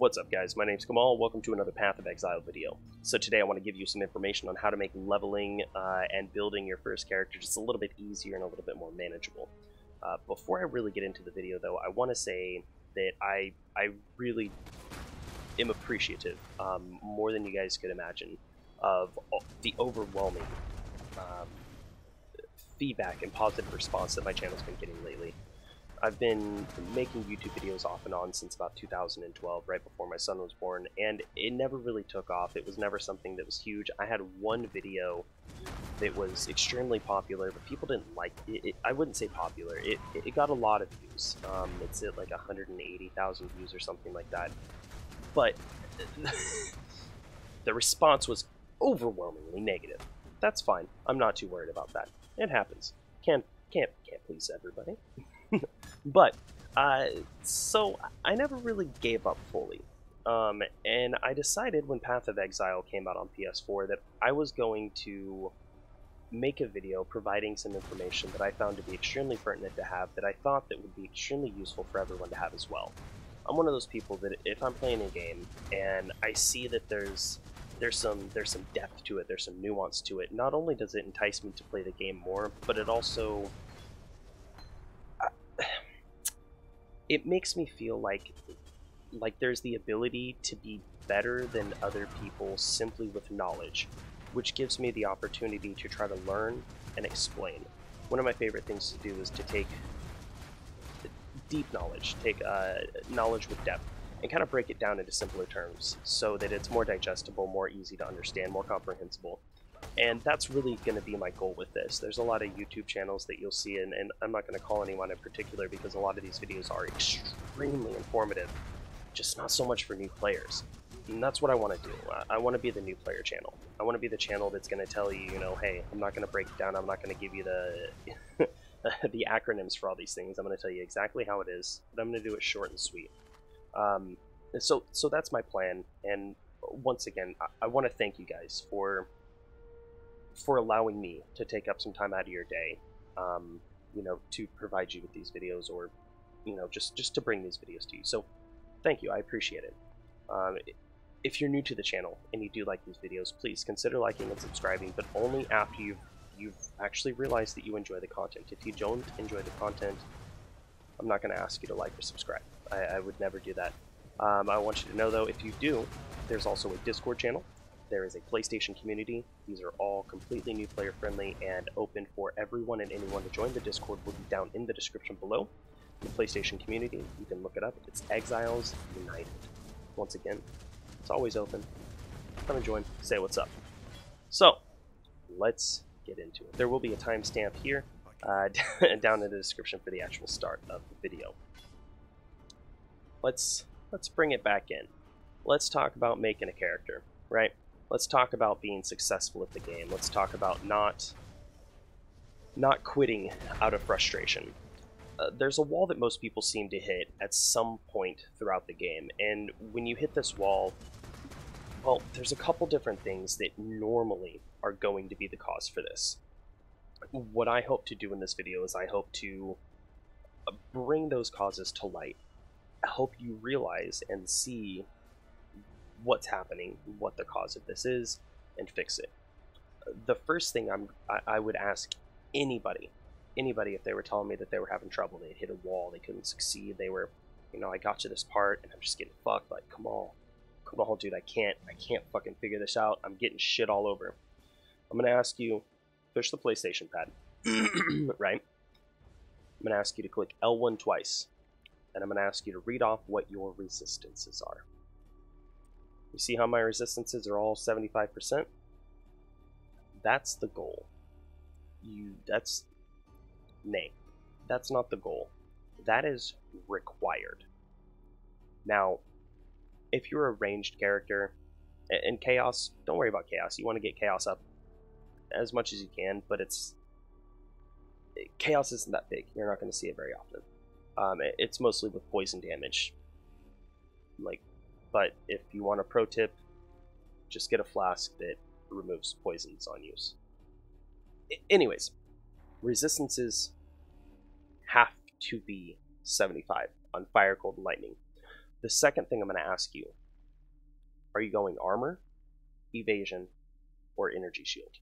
What's up guys, my name's Kamahl, welcome to another Path of Exile video. So today I want to give you some information on how to make leveling and building your first character just a little bit easier and a little bit more manageable. Before I really get into the video though, I want to say that I really am appreciative, more than you guys could imagine, of the overwhelming feedback and positive response that my channel's been getting lately. I've been making YouTube videos off and on since about 2012, right before my son was born, and it never really took off. It was never something that was huge. I had one video that was extremely popular, but people didn't like it. I wouldn't say popular. It got a lot of views. It's at like 180,000 views or something like that. But the response was overwhelmingly negative. That's fine. I'm not too worried about that. It happens. Can't please everybody. But, so I never really gave up fully, and I decided when Path of Exile came out on PS4 that I was going to make a video providing some information that I found to be extremely pertinent to have, that I thought that would be extremely useful for everyone to have as well. I'm one of those people that if I'm playing a game and I see that there's some depth to it, there's some nuance to it, not only does it entice me to play the game more, but it also it makes me feel like there's the ability to be better than other people simply with knowledge, which gives me the opportunity to try to learn and explain. One of my favorite things to do is to take deep knowledge, take knowledge with depth, and kind of break it down into simpler terms so that it's more digestible, more easy to understand, more comprehensible. And that's really going to be my goal with this. There's a lot of YouTube channels that you'll see, and I'm not going to call anyone in particular because a lot of these videos are extremely informative, just not so much for new players. And that's what I want to do. I want to be the new player channel. I want to be the channel that's going to tell you, you know, hey, I'm not going to break it down, I'm not going to give you the the acronyms for all these things. I'm going to tell you exactly how it is, but I'm going to do it short and sweet. So that's my plan, and once again, I want to thank you guys for allowing me to take up some time out of your day, you know, to provide you with these videos, or, you know, just to bring these videos to you. So thank you, I appreciate it. If you're new to the channel and you do like these videos, please consider liking and subscribing, but only after you've actually realized that you enjoy the content. If you don't enjoy the content, I'm not going to ask you to like or subscribe. I would never do that. I want you to know though, if you do, there's also a Discord channel. There is a PlayStation community. These are all completely new player friendly and open for everyone and anyone to join. The Discord will be down in the description below. The PlayStation community, you can look it up. It's Exiles United. Once again, it's always open. Come and join, say what's up. So, let's get into it. There will be a timestamp here down in the description for the actual start of the video. Let's bring it back in. Let's talk about making a character, right? Let's talk about being successful at the game. Let's talk about not quitting out of frustration. There's a wall that most people seem to hit at some point throughout the game, and when you hit this wall, well, there's a couple different things that normally are going to be the cause for this. What I hope to do in this video is I hope to bring those causes to light. I hope you realize and see what's happening, what the cause of this is, and fix it. The first thing I would ask anybody if they were telling me that they were having trouble, they hit a wall, they couldn't succeed, they were, you know, I got to this part and I'm just getting fucked, like, come on dude, I can't fucking figure this out, I'm getting shit all over. I'm gonna ask you, push the PlayStation pad, right? I'm gonna ask you to click L1 twice, and I'm gonna ask you to read off what your resistances are. You see how my resistances are all 75%? That's the goal. That's not the goal. That is required. Now, if you're a ranged character, and chaos, don't worry about chaos. You want to get chaos up as much as you can, but chaos isn't that big. You're not going to see it very often. It's mostly with poison damage. But if you want a pro tip, just get a flask that removes poisons on use. Anyways, resistances have to be 75 on fire, cold, and lightning. The second thing I'm going to ask you, are you going armor, evasion, or energy shield?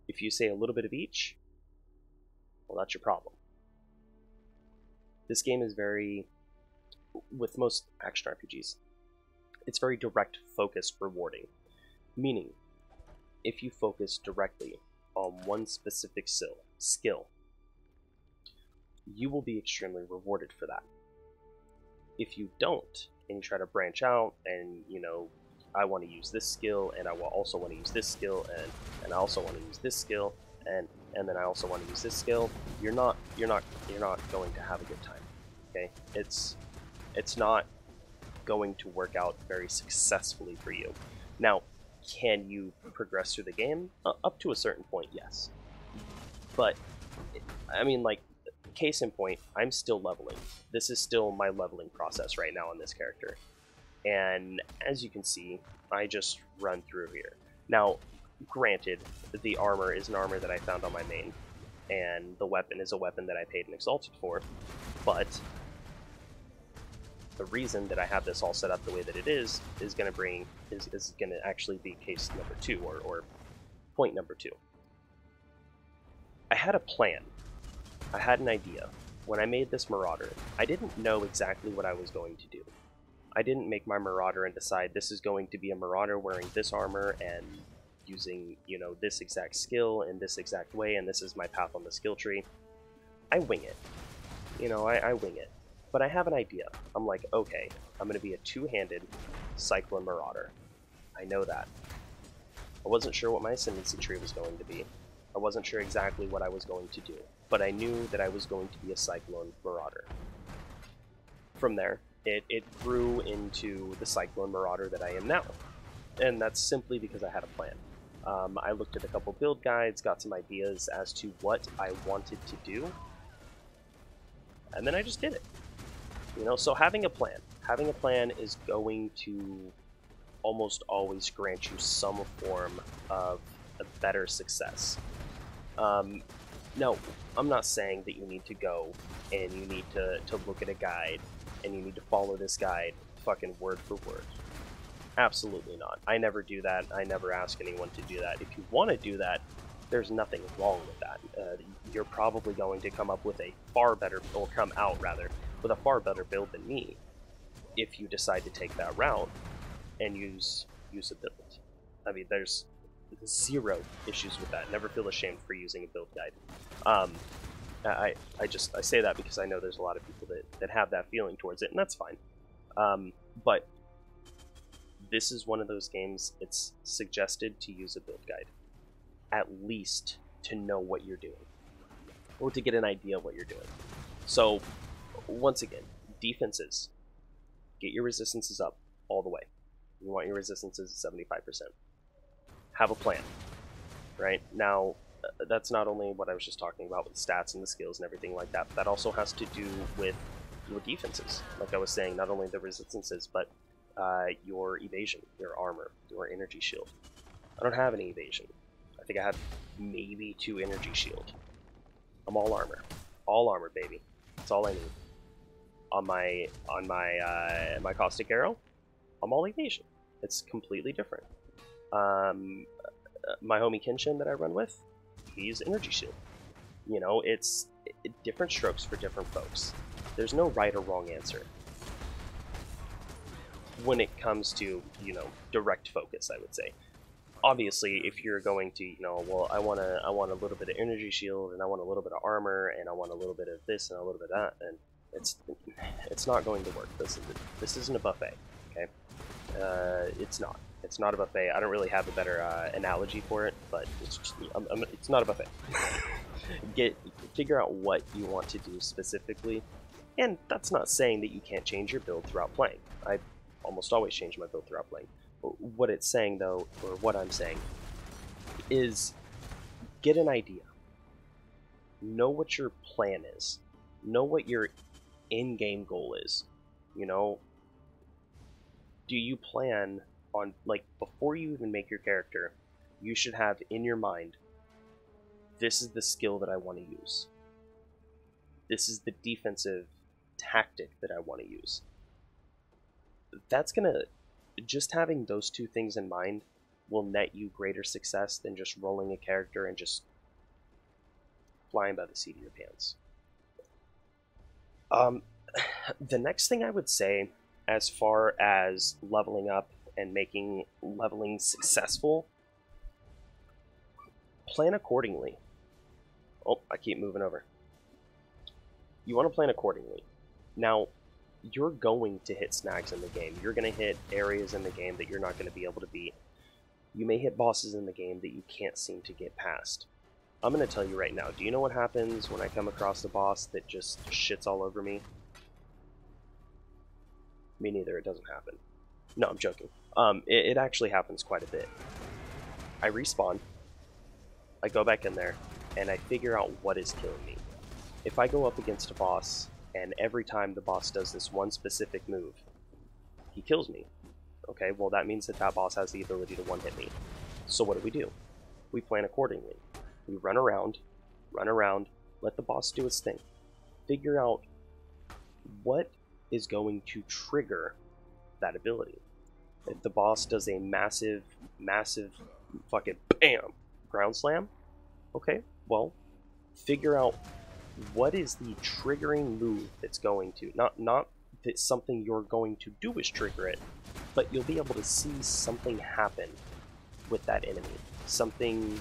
If you say a little bit of each, well, that's your problem. This game is very, with most action RPGs, it's very direct, focused, rewarding. Meaning, if you focus directly on one specific skill, you will be extremely rewarded for that. If you don't, and you try to branch out, and I want to use this skill, and I will also want to use this skill, and I also want to use this skill, and then I also want to use this skill, you're not going to have a good time. Okay, it's not going to work out very successfully for you. Now, can you progress through the game? Up to a certain point, yes. But I mean, like, case in point, I'm still leveling. This is still my leveling process right now on this character. And as you can see, I just run through here. Now, granted, the armor is an armor that I found on my main, and the weapon is a weapon that I paid an exalted for, but the reason that I have this all set up the way that it is going to actually be case number 2, or point number 2. I had a plan. I had an idea. When I made this Marauder, I didn't know exactly what I was going to do. I didn't make my Marauder and decide this is going to be a Marauder wearing this armor and using, this exact skill in this exact way, and this is my path on the skill tree. I wing it. I wing it. But I have an idea. I'm like, okay, I'm going to be a two-handed Cyclone Marauder. I know that. I wasn't sure what my ascendancy tree was going to be. I wasn't sure exactly what I was going to do. But I knew that I was going to be a Cyclone Marauder. From there, it grew into the Cyclone Marauder that I am now. And that's simply because I had a plan. I looked at a couple build guides, got some ideas as to what I wanted to do, and then I just did it. So having a plan is going to almost always grant you some form of a better success. No, I'm not saying that you need to go and you need to look at a guide and you need to follow this guide fucking word for word. Absolutely not. I never do that. I never ask anyone to do that. If you want to do that, there's nothing wrong with that. You're probably going to come up with a far better, or come out rather, with a far better build than me if you decide to take that route and use a build. I mean, there's zero issues with that. Never feel ashamed for using a build guide. I say that because I know there's a lot of people that have that feeling towards it, and that's fine. But this is one of those games, it's suggested to use a build guide, at least to know what you're doing, or to get an idea of what you're doing. So, once again, defenses. Get your resistances up all the way. You want your resistances at 75%. Have a plan, right? Now, that's not only what I was just talking about with stats and the skills and everything like that, that also has to do with your defenses. Like I was saying, not only the resistances, but your evasion, your armor, your energy shield. I don't have any evasion. I think I have maybe 2 energy shield. I'm all armor. All armor, baby. That's all I need. On my caustic arrow, I'm all evasion. It's completely different. My homie Kenshin that I run with, he's energy shield. It's different strokes for different folks. There's no right or wrong answer when it comes to, direct focus, I would say. Obviously, if you're going to, well, I want a little bit of energy shield, and I want a little bit of armor, and I want a little bit of this and a little bit of that, and it's not going to work. This isn't a buffet, okay? It's not. It's not a buffet. I don't really have a better analogy for it, but it's not a buffet. Figure out what you want to do specifically, and that's not saying that you can't change your build throughout playing. I almost always change my build throughout playing. What it's saying, though, or what I'm saying, is get an idea. Know what your plan is. Know what your in-game goal is. Do you plan on, like, before you even make your character, you should have in your mind, this is the skill that I want to use. This is the defensive tactic that I want to use. That's gonna, just having those two things in mind will net you greater success than just rolling a character and just flying by the seat of your pants. The next thing I would say, as far as leveling up and making leveling successful, plan accordingly. Oh, I keep moving over. You want to plan accordingly. Now, you're going to hit snags in the game. You're going to hit areas in the game that you're not going to be able to beat. You may hit bosses in the game that you can't seem to get past. I'm going to tell you right now, do you know what happens when I come across a boss that just shits all over me? Me neither, it doesn't happen. No, I'm joking. It actually happens quite a bit. I respawn, I go back in there, and I figure out what is killing me. If I go up against a boss, and every time the boss does this one specific move, he kills me. Okay, well that means that that boss has the ability to one-hit me. So what do? We plan accordingly. We run around, let the boss do his thing. Figure out what is going to trigger that ability. If the boss does a massive fucking BAM! Ground slam, okay, well, figure out what is the triggering move that's going to, not that something you're going to do is trigger it, but you'll be able to see something happen with that enemy. Something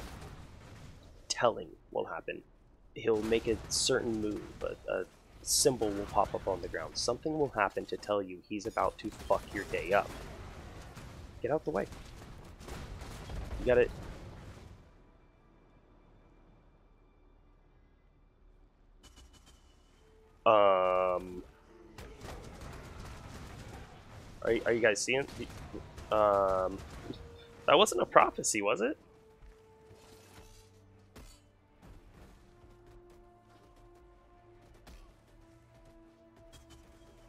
telling will happen. He'll make a certain move, a symbol will pop up on the ground. Something will happen to tell you he's about to fuck your day up. Get out the way. You got it. Are you guys seeing? That wasn't a prophecy, was it?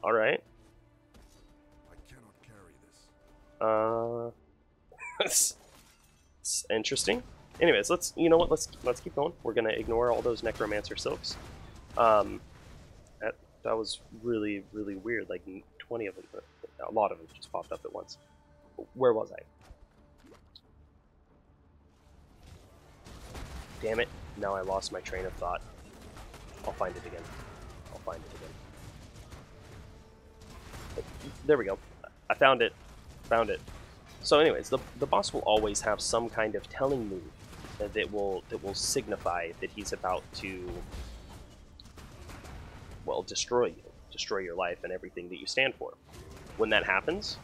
All right. I cannot carry this. It's interesting. Anyways, you know what? Let's keep going. We're gonna ignore all those necromancer silks. That was really weird. Like 20 of them, a lot of them just popped up at once. Where was I? Damn it! Now I lost my train of thought. I'll find it again. There we go. I found it. So anyways, the boss will always have some kind of telling move that will signify that he's about to, well, destroy your life and everything that you stand for. When that happens,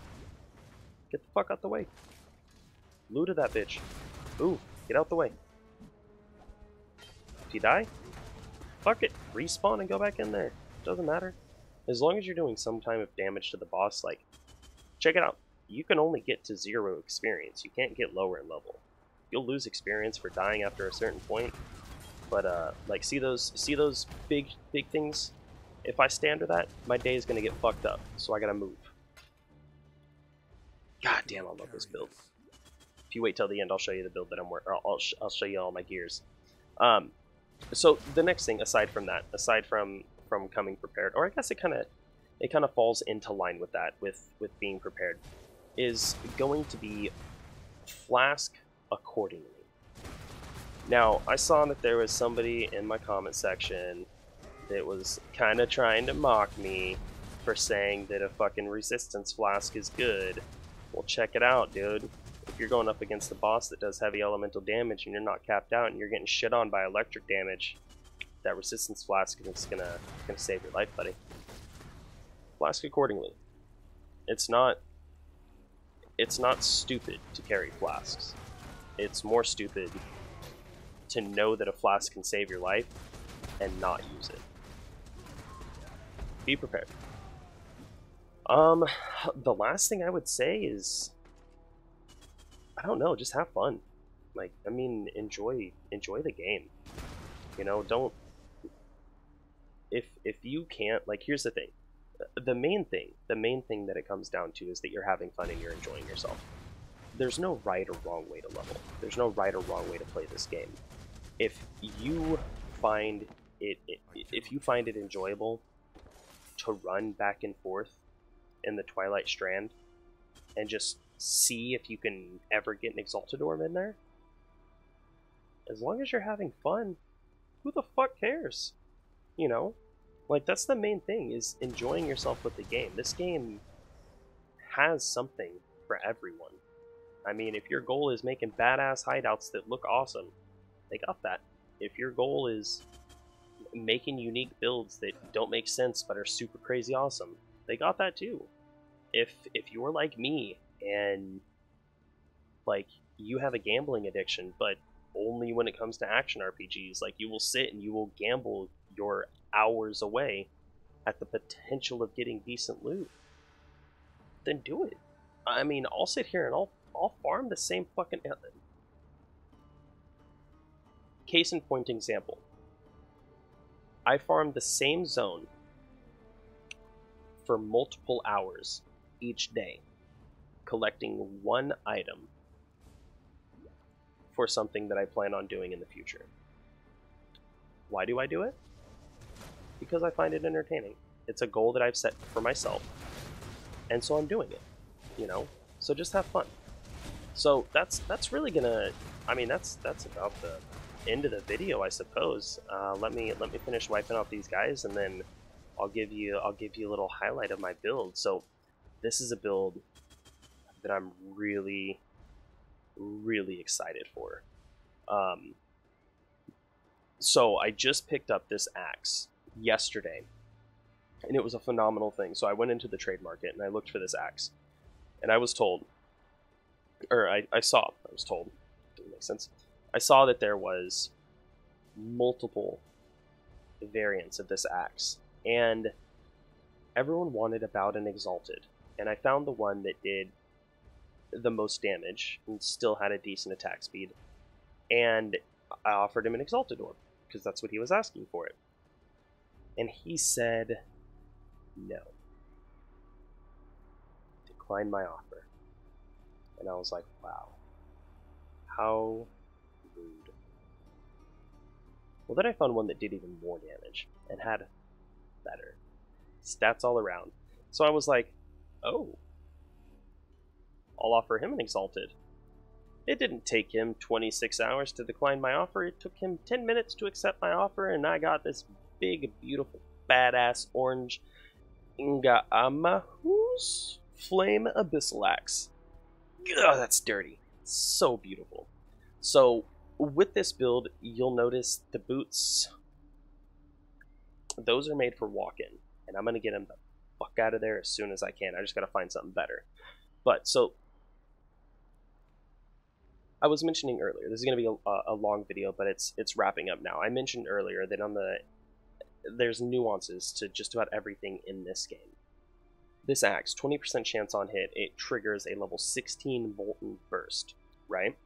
get the fuck out the way. Loot of that bitch. Ooh, get out the way. If you die, fuck it. Respawn and go back in there. Doesn't matter. As long as you're doing some kind of damage to the boss, like, check it out. You can only get to 0 experience. You can't get lower in level. You'll lose experience for dying after a certain point. But like, see those big things? If I stand to that, my day is gonna get fucked up. So I gotta move. God damn, I love this build. If you wait till the end, I'll show you the build that I'm wearing. I'll show you all my gears. So the next thing, aside from coming prepared, or I guess it kind of falls into line with that, with being prepared, is going to be flask accordingly. Now, I saw that there was somebody in my comment section that was kind of trying to mock me for saying that a fucking resistance flask is good. Well, check it out, dude. If you're going up against a boss that does heavy elemental damage and you're not capped out and you're getting shit on by electric damage, that resistance flask is gonna save your life, buddy. Flask accordingly. It's not stupid to carry flasks. It's more stupid to know that a flask can save your life and not use it. Be prepared. The last thing I would say is, I don't know, just have fun. Like, I mean, enjoy the game. You know, don't, if you can't, like, here's the thing. The main thing that it comes down to is that you're having fun and you're enjoying yourself. There's no right or wrong way to level. There's no right or wrong way to play this game. If you find it enjoyable, to run back and forth in the Twilight Strand and just see if you can ever get an Exalted Orb in there. As long as you're having fun, who the fuck cares? You know? Like, that's the main thing, is enjoying yourself with the game. This game has something for everyone. I mean, if your goal is making badass hideouts that look awesome, they got that. If your goal is making unique builds that don't make sense but are super crazy awesome, they got that too. If you're like me and like you have a gambling addiction, but only when it comes to action RPGs, like you will sit and you will gamble your hours away at the potential of getting decent loot, then do it. I mean, I'll sit here and I'll farm the same fucking... Case in point example. I farmed the same zone for multiple hours each day, collecting one item for something that I plan on doing in the future. Why do I do it? Because I find it entertaining. It's a goal that I've set for myself, and so I'm doing it, you know? So just have fun. So that's really gonna... I mean, that's about the end of the video, I suppose. Let me finish wiping out these guys, and then I'll give you a little highlight of my build. So this is a build that I'm really excited for. So I just picked up this axe yesterday, and it was a phenomenal thing. So I went into the trade market and I looked for this axe, and I was told, or I was told, didn't make sense. I saw that there was multiple variants of this axe, and everyone wanted about an Exalted, and I found the one that did the most damage and still had a decent attack speed, and I offered him an Exalted Orb because that's what he was asking for it, and he said no, declined my offer. And I was like, wow, how rude. Well, then I found one that did even more damage and had better stats all around. So I was like, oh, I'll offer him an Exalted. It didn't take him 26 hours to decline my offer. It took him 10 minutes to accept my offer, and I got this big, beautiful, badass orange Ingamahus Flame Abyssal Axe. Ugh, that's dirty. So beautiful. So with this build, you'll notice the boots, those are made for walk-in, and I'm going to get them the fuck out of there as soon as I can. I just got to find something better. But so I was mentioning earlier, this is going to be a long video, but it's wrapping up now. I mentioned earlier that there's nuances to just about everything in this game. This axe, 20% chance on hit, it triggers a level 16 Molten Burst, right?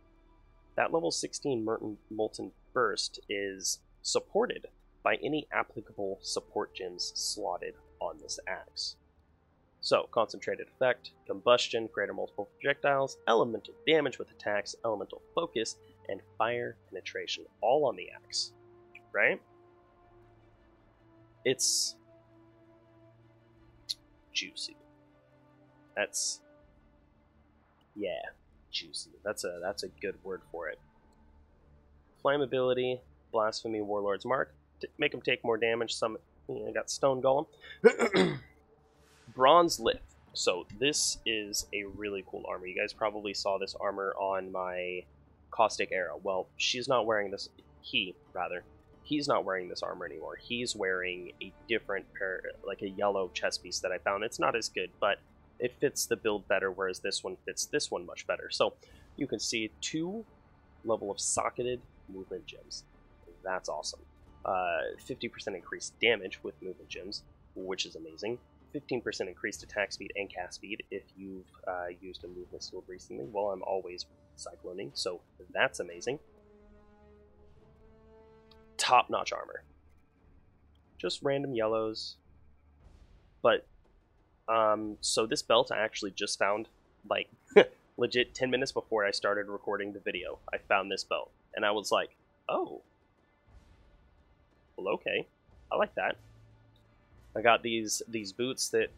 That level 16 Molten Burst is supported by any applicable support gems slotted on this axe. So, concentrated effect, combustion, greater multiple projectiles, elemental damage with attacks, elemental focus, and fire penetration, all on the axe, right? It's juicy. Juicy. That's a good word for it. Flammability, Blasphemy, Warlord's Mark, make them take more damage. Some got Stone Golem. Bronze Lith. So this is a really cool armor. You guys probably saw this armor on my Caustic Arrow. Well, she's not wearing this. He's not wearing this armor anymore. He's wearing a different pair, like a yellow chest piece that I found. It's not as good, but it fits the build better, whereas this one fits this one much better. So you can see 2 level of socketed movement gems. That's awesome. 50% increased damage with movement gems, which is amazing. 15% increased attack speed and cast speed if you've used a movement skill recently. Well, I'm always cycloning, so that's amazing. Top-notch armor. Just random yellows. But, so this belt I actually just found, like, legit 10 minutes before I started recording the video. I found this belt, and I was like, oh. Well, okay. I like that. I got these boots that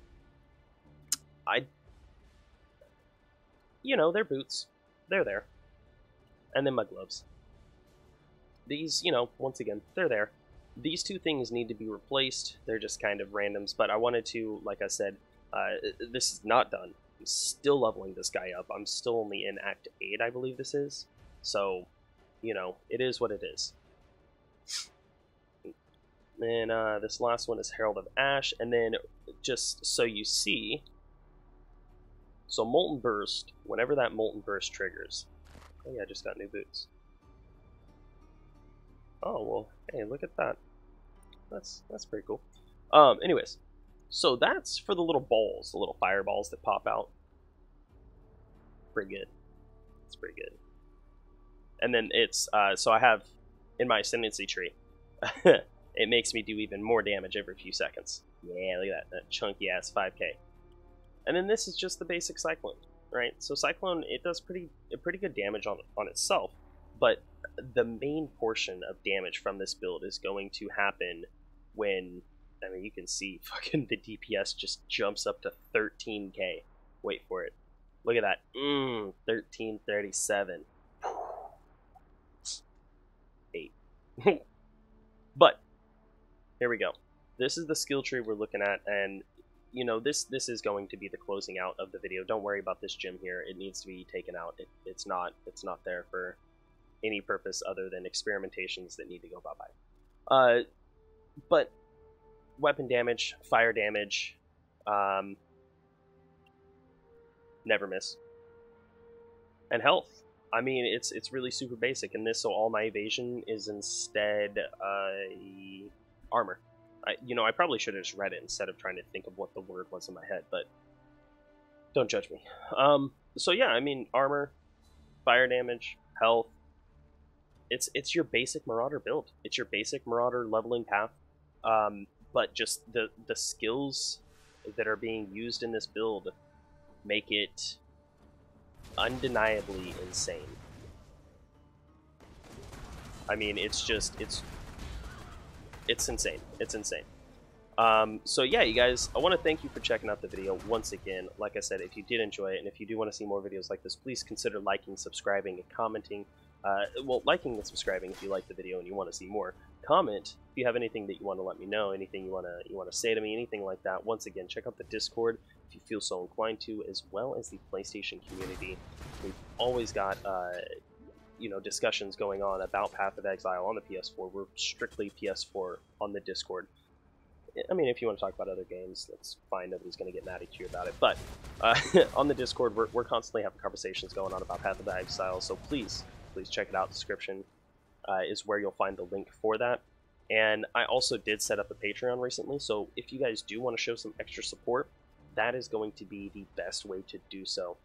they're boots. They're there. And then my gloves. These, once again, they're there. These two things need to be replaced. They're just kind of randoms, but I wanted to, like I said, this is not done. I'm still leveling this guy up. I'm still only in Act 8, I believe this is. So, it is what it is. And this last one is Herald of Ash, and then just so you see, so Molten Burst, whenever that Molten Burst triggers, oh yeah, I just got new boots. Oh, well, hey, look at that. That's pretty cool. Anyways, so that's for the little balls, the little fireballs that pop out. Pretty good. It's pretty good. And then it's, so I have, in my ascendancy tree, it makes me do even more damage every few seconds. Yeah, look at that chunky ass 5k. And then this is just the basic Cyclone, right? So Cyclone, it does pretty good damage on itself, but the main portion of damage from this build is going to happen when, I mean, you can see fucking the DPS just jumps up to 13k. Wait for it. Look at that. 1337. 8. But here we go. This is the skill tree we're looking at, and this is going to be the closing out of the video. Don't worry about this gym here. It needs to be taken out. It's not there for any purpose other than experimentations that need to go bye-bye. But weapon damage, fire damage, never miss. And health. I mean, it's really super basic in this, so all my evasion is instead armor. I probably should have just read it instead of trying to think of what the word was in my head, but don't judge me. So yeah, I mean, armor, fire damage, health. It's your basic Marauder build. It's your basic Marauder leveling path, but just the skills that are being used in this build make it undeniably insane. I mean, it's insane. It's insane. So yeah, you guys, I want to thank you for checking out the video once again. Like I said, if you did enjoy it, and if you do want to see more videos like this, please consider liking, subscribing, and commenting. Well, liking and subscribing if you like the video and you want to see more. Comment if you have anything that you want to let me know, anything you want to say to me, anything like that. Once again, check out the Discord if you feel so inclined to, as well as the PlayStation community. We've always got discussions going on about Path of Exile on the PS4. We're strictly PS4 on the Discord. I mean, if you want to talk about other games, that's fine. Nobody's going to get mad at you about it. But on the Discord, we're constantly having conversations going on about Path of Exile. So please check it out. Description is where you'll find the link for that. And I also did set up a Patreon recently. So if you guys do want to show some extra support, that is going to be the best way to do so.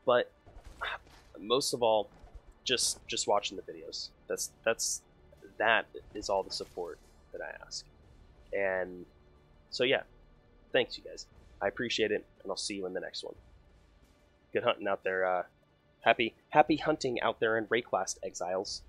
But most of all, just watching the videos. That is all the support that I ask. And so yeah, thanks you guys. I appreciate it, and I'll see you in the next one. Good hunting out there. Happy hunting out there in Wraeclast, exiles.